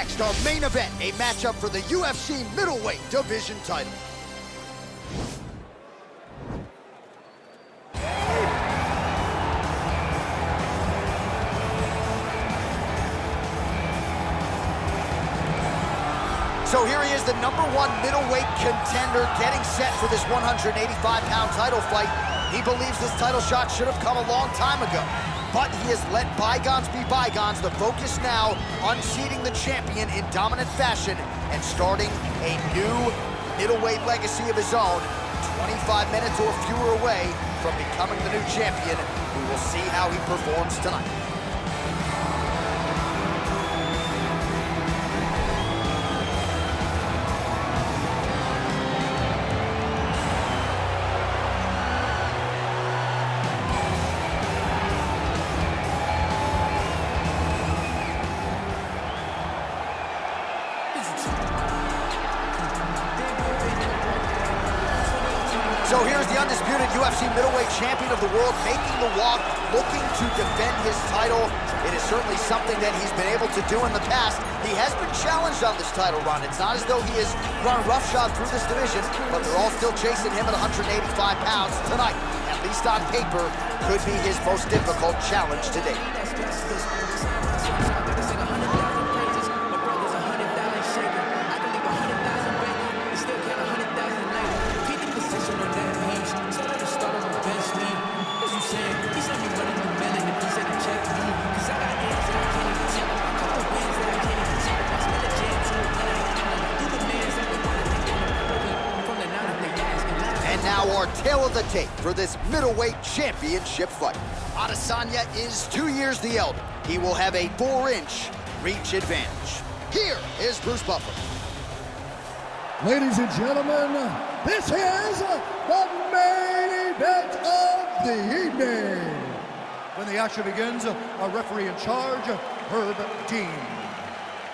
next, our main event, a matchup for the UFC middleweight division title. So here he is, the #1 middleweight contender, getting set for this 185-pound title fight. He believes this title shot should have come a long time ago, but he has let bygones be bygones. The focus now, unseating the champion in dominant fashion and starting a new middleweight legacy of his own. 25 minutes or fewer away from becoming the new champion. We will see how he performs tonight. So here's the undisputed UFC middleweight champion of the world making the walk, looking to defend his title. It is certainly something that he's been able to do in the past. He has been challenged on this title run. It's not as though he has run roughshod through this division, but they're all still chasing him at 185 pounds tonight. At least on paper, could be his most difficult challenge to date. Now our tale of the tape for this middleweight championship fight. Adesanya is 2 years the elder. He will have a 4-inch reach advantage. Here is Bruce Buffer. Ladies and gentlemen, this is the main event of the evening. When the action begins, our referee in charge, Herb Dean.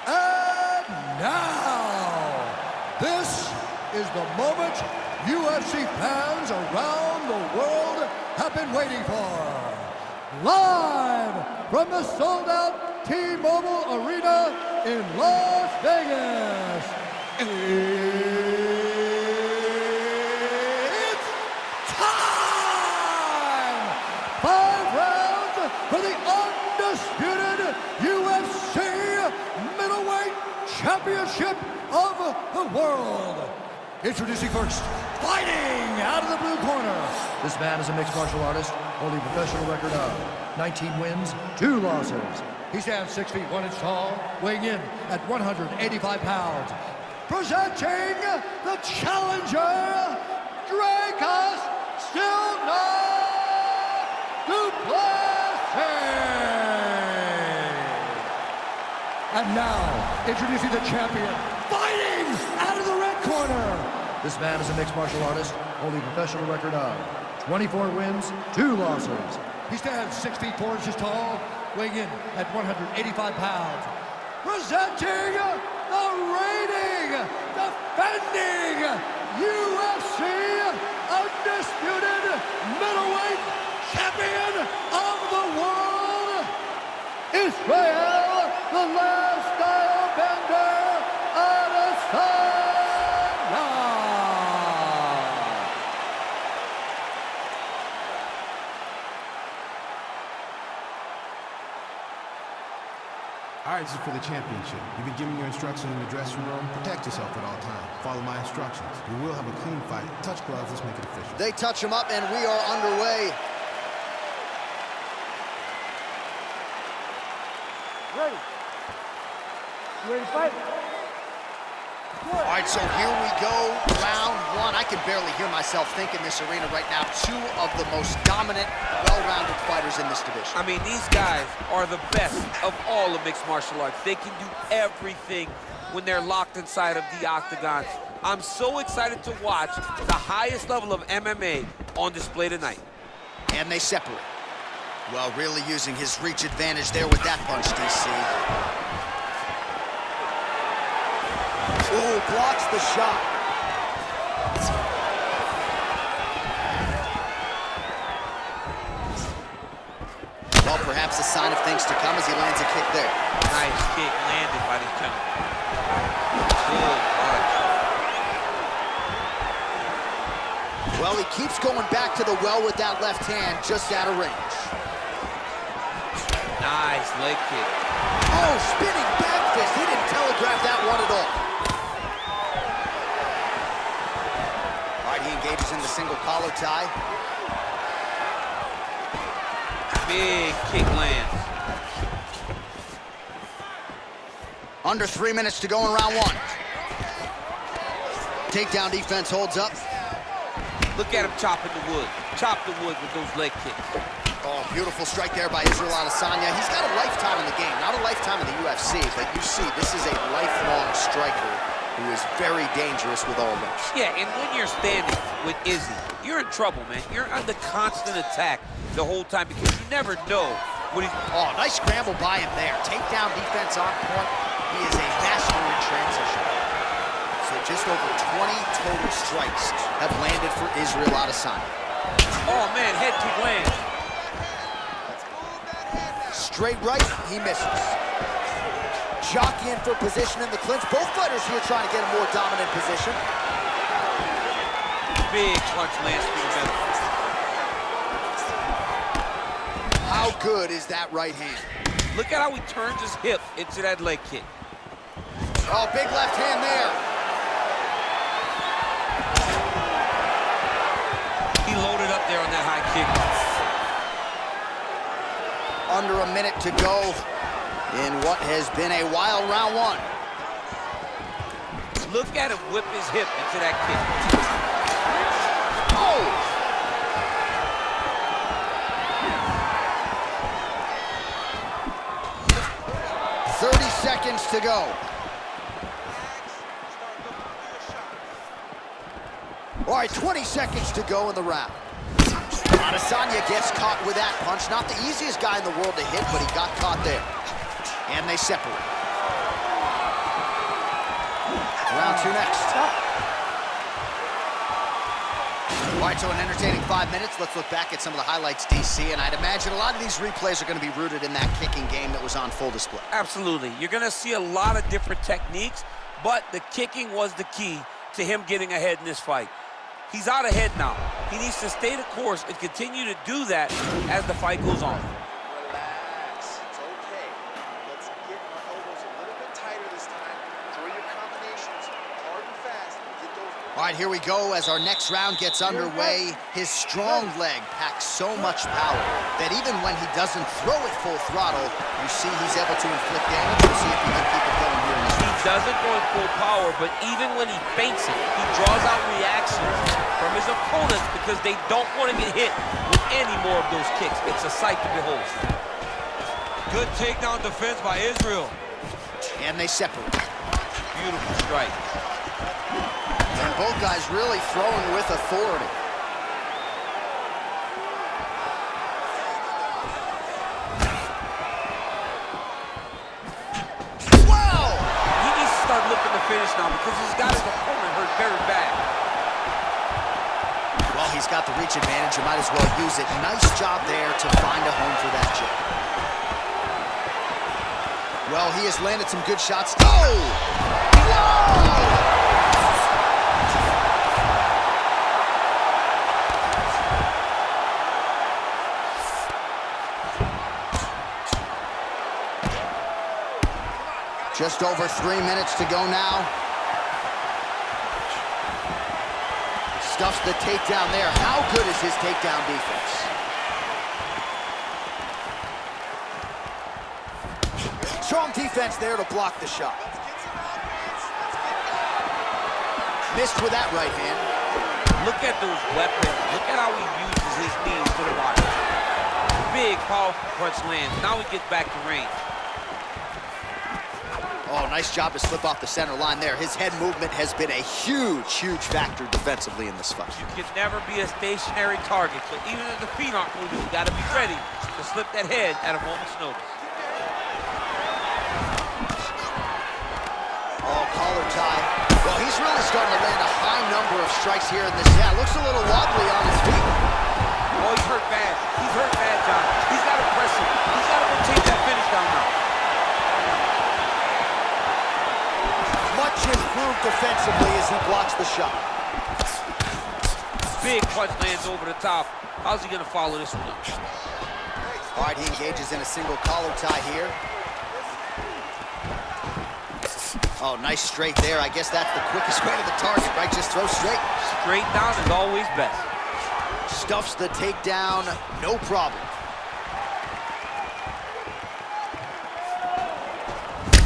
And now, this is the moment UFC fans around the world have been waiting for. Live from the sold-out T-Mobile Arena in Las Vegas, it's time! 5 rounds for the undisputed UFC middleweight championship of the world. Introducing first, fighting out of the blue corner. This man is a mixed martial artist, holding a professional record of 19 wins, 2 losses. He stands 6 feet 1 inch tall, weighing in at 185 pounds. Presenting the challenger, Dricus, still not Plessis. And now, introducing the champion, fighting out of the red corner. This man is a mixed martial artist, holding a professional record of 24 wins, 2 losses. He stands 6 feet 4 inches tall, weighing in at 185 pounds. Presenting the reigning, defending UFC undisputed middleweight champion of the world, Israel, the last style bender, Adesanya. All right, this is for the championship. You've been giving your instructions in the dressing room. Protect yourself at all times. Follow my instructions. We will have a clean fight. Touch gloves. Let's make it official. They touch him up, and we are underway. Ready? You ready to fight? All right, so here we go, round 1. I can barely hear myself think in this arena right now. 2 of the most dominant, well-rounded fighters in this division. I mean, these guys are the best of all of mixed martial arts. They can do everything when they're locked inside of the octagon. I'm so excited to watch the highest level of MMA on display tonight. And they separate. Well, really using his reach advantage there with that punch, DC. Ooh, blocks the shot. Well, perhaps a sign of things to come as he lands a kick there. Nice kick landed by this gentleman. going back to the well with that left hand, just out of range. Nice leg kick. Oh, spinning back fist. He didn't telegraph that one at all. All right, he engages in the single collar tie. Big kick lands. Under 3 minutes to go in round one. Takedown defense holds up. Look at him chopping the wood. Chop the wood with those leg kicks. Oh, beautiful strike there by Israel Adesanya. He's got a lifetime in the game, not a lifetime in the UFC, but you see, this is a lifelong striker who is very dangerous with all limbs. Yeah, and when you're standing with Izzy, you're in trouble, man. You're under constant attack the whole time because you never know what he's... Oh, nice scramble by him there. Takedown defense on point. He is a master in transition. So just over 20 total strikes have landed for Israel Adesanya. Oh, man, head to land. Straight right, he misses. Jockeying for position in the clinch. Both fighters here trying to get a more dominant position. Big punch lands through the middle. How good is that right hand? Look at how he turns his hip into that leg kick. Oh, big left hand there. He loaded up there on that high kick. Under a minute to go in what has been a wild round one. Look at him whip his hip into that kick. Oh! Seconds to go. All right, 20 seconds to go in the round. Adesanya gets caught with that punch. Not the easiest guy in the world to hit, but he got caught there. And they separate. Round two next. All right, so an entertaining 5 minutes. Let's look back at some of the highlights, DC, and I'd imagine a lot of these replays are going to be rooted in that kicking game that was on full display. Absolutely. You're going to see a lot of different techniques, but the kicking was the key to him getting ahead in this fight. He's out ahead now. He needs to stay the course and continue to do that as the fight goes on. Relax. It's okay. Let's get our elbows a little bit tighter this time. Draw your combinations hard and fast. Get those. All right, here we go as our next round gets underway. His strong leg packs so much power that even when he doesn't throw it full throttle, you see he's able to inflict damage. We'll see if he can keep it going here in this round. He doesn't go at full power, but even when he feints it, he draws out reactions from his opponents because they don't want to get hit with any more of those kicks. It's a sight to behold. Good takedown defense by Israel. And they separate. Beautiful strike. And both guys really throwing with authority. Wow! He needs to start looking to finish now because he's got his opponent hurt very bad. Well, he's got the reach advantage. You might as well use it. Nice job there to find a home for that jab. Well, he has landed some good shots. Oh! Whoa! Just over 3 minutes to go now. Stuffs the takedown there. How good is his takedown defense? Strong defense there to block the shot. Missed with that right hand. Look at those weapons. Look at how he uses his knees to the body. Big, powerful punch lands. Now he gets back to range. Oh, nice job to slip off the center line there. His head movement has been a huge, huge factor defensively in this fight. You can never be a stationary target, so even if the feet aren't moving, you got to be ready to slip that head at a moment's notice. Oh, collar tie. Well, he's really starting to land a high number of strikes here in this. Yeah, looks a little wobbly on his feet. Oh, he's hurt bad. He's hurt bad, John. He's got to press him. He's got to go take that finish down now. Much improved defensively as he blocks the shot. Big punch lands over the top. How's he gonna follow this one up? All right, he engages in a single collar tie here. Oh, nice straight there. I guess that's the quickest way to the target, right? Just throw straight. Straight down is always best. Stuffs the takedown, no problem.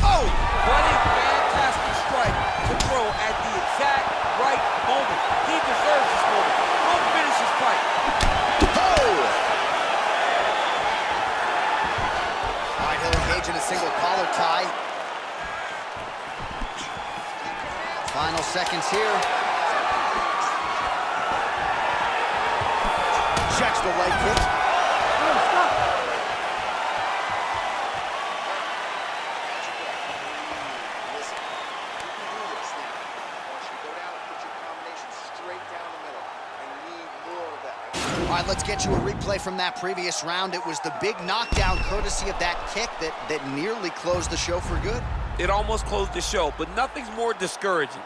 Oh! What a fantastic strike to throw at the exact right moment. He deserves this moment. Go finish his fight. Oh! All right, he'll engage in a single collar tie. Final seconds here. Checks the leg kick. Listen, you can do this now. I want you to go down and put your combination straight down the middle. I need more of that. All right, let's get you a replay from that previous round. It was the big knockdown courtesy of that kick that nearly closed the show for good. It almost closed the show, but nothing's more discouraging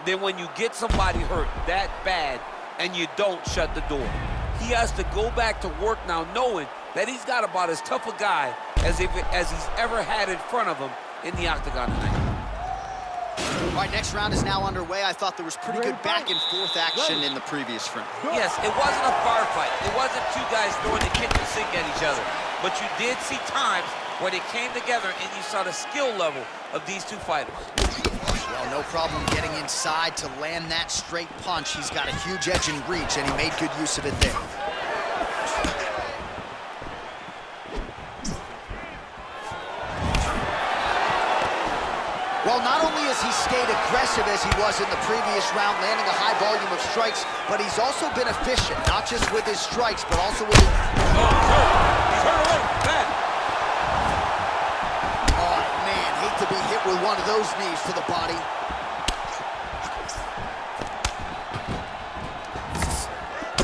than when you get somebody hurt that bad and you don't shut the door. He has to go back to work now knowing that he's got about as tough a guy as he's ever had in front of him in the octagon tonight. All right, next round is now underway. I thought there was pretty good back and forth action in the previous round. Yes, it wasn't a bar fight. It wasn't two guys throwing the kitchen sink at each other. But you did see times where they came together and you saw the skill level of these two fighters. Well, no problem getting inside to land that straight punch. He's got a huge edge and reach, and he made good use of it there. Well, not only has he stayed aggressive as he was in the previous round, landing a high volume of strikes, but he's also been efficient, not just with his strikes, but also with his... Oh, he's hurt already. Bad. Oh, man, hate to be hit with one of those knees to the body.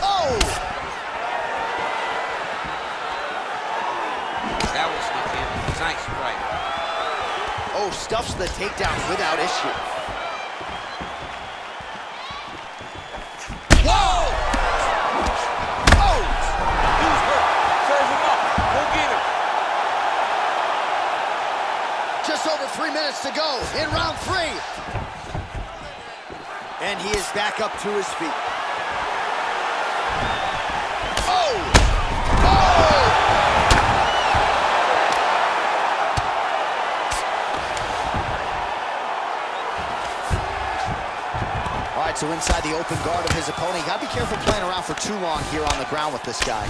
Oh! That was sneak in. Nice right. Oh, stuffs the takedown without issue. Whoa! Oh! He's hurt. Serve him up. Go get him. Just over 3 minutes to go in round 3. And he is back up to his feet. Oh! Oh! All right, so inside the open guard of his opponent. You gotta be careful playing around for too long here on the ground with this guy.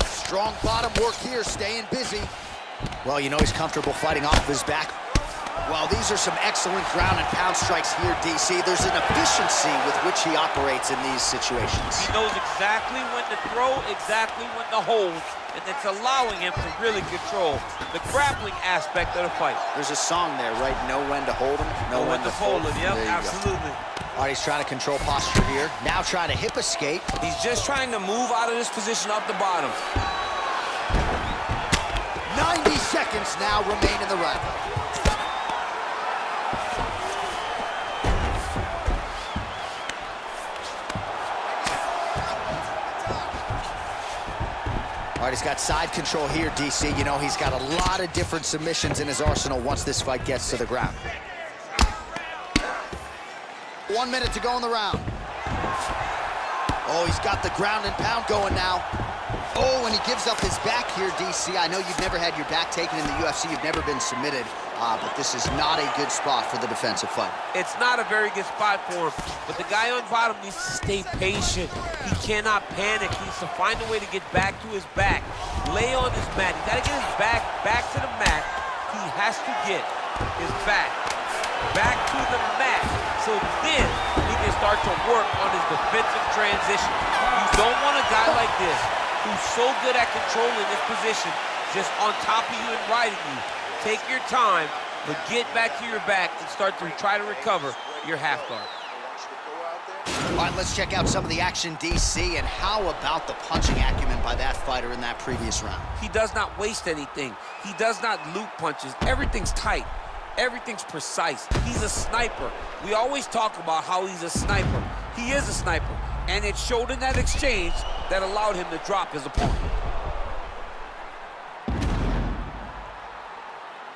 Strong bottom work here, staying busy. Well, you know he's comfortable fighting off his back. Well, these are some excellent ground and pound strikes here, DC. There's an efficiency with which he operates in these situations. He knows exactly when to throw, exactly when to hold, and it's allowing him to really control the grappling aspect of the fight. There's a song there, right? Know when to hold him, know when to fold him. Yep, There you go. absolutely. All right, he's trying to control posture here. Now trying to hip escape. He's just trying to move out of this position off the bottom. 90 seconds now remain in the round. All right, he's got side control here, DC. You know, he's got a lot of different submissions in his arsenal once this fight gets to the ground. 1 minute to go in the round. Oh, he's got the ground and pound going now. Oh, and he gives up his back here, DC. I know you've never had your back taken in the UFC. You've never been submitted, but this is not a good spot for the defensive fight. It's not a very good spot for him, but the guy on bottom needs to stay patient. He cannot panic. He needs to find a way to get back to his back. Lay on his mat. He's got to get his back to the mat. He has to get his back to the mat, so then he can start to work on his defensive transition. You don't want a guy like this who's so good at controlling this position, just on top of you and riding you. Take your time, but get back to your back and start to try to recover your half guard. All right, let's check out some of the action, DC, and how about the punching acumen by that fighter in that previous round? He does not waste anything. He does not loop punches. Everything's tight. Everything's precise. He's a sniper. We always talk about how he's a sniper. He is a sniper. And it showed in that exchange that allowed him to drop his opponent.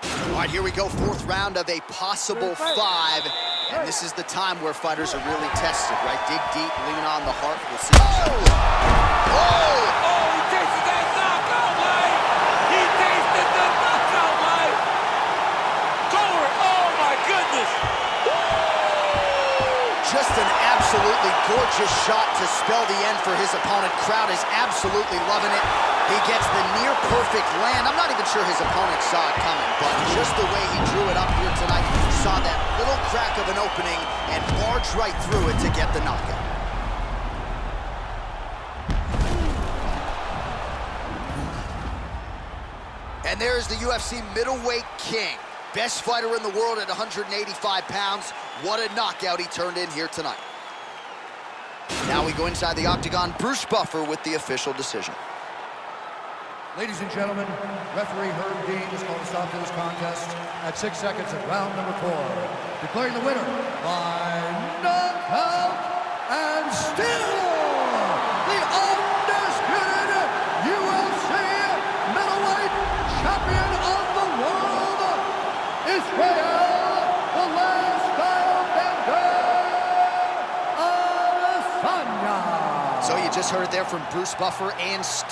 All right, here we go, fourth round of a possible 5. And this is the time where fighters are really tested, right? Dig deep, lean on the heart. We'll see. Oh! Oh, he tasted that knockout, Mike! He tasted the knockout, Mike! Cover, oh my goodness! Just an absolutely gorgeous shot to spell the end for his opponent. Crowd is absolutely loving it. He gets the near-perfect land. I'm not even sure his opponent saw it coming, but just the way he drew it up here tonight, saw that little crack of an opening and barged right through it to get the knockout. And there's the UFC middleweight king. Best fighter in the world at 185 pounds. What a knockout he turned in here tonight. Now we go inside the octagon. Bruce Buffer with the official decision. Ladies and gentlemen, referee Herb Dean has called a stop to this contest at 6 seconds of round number 4, declaring the winner by knockout and still the undisputed UFC middleweight champion of the world, Israel, the last style bender, Adesanya. So you just heard it there from Bruce Buffer, and still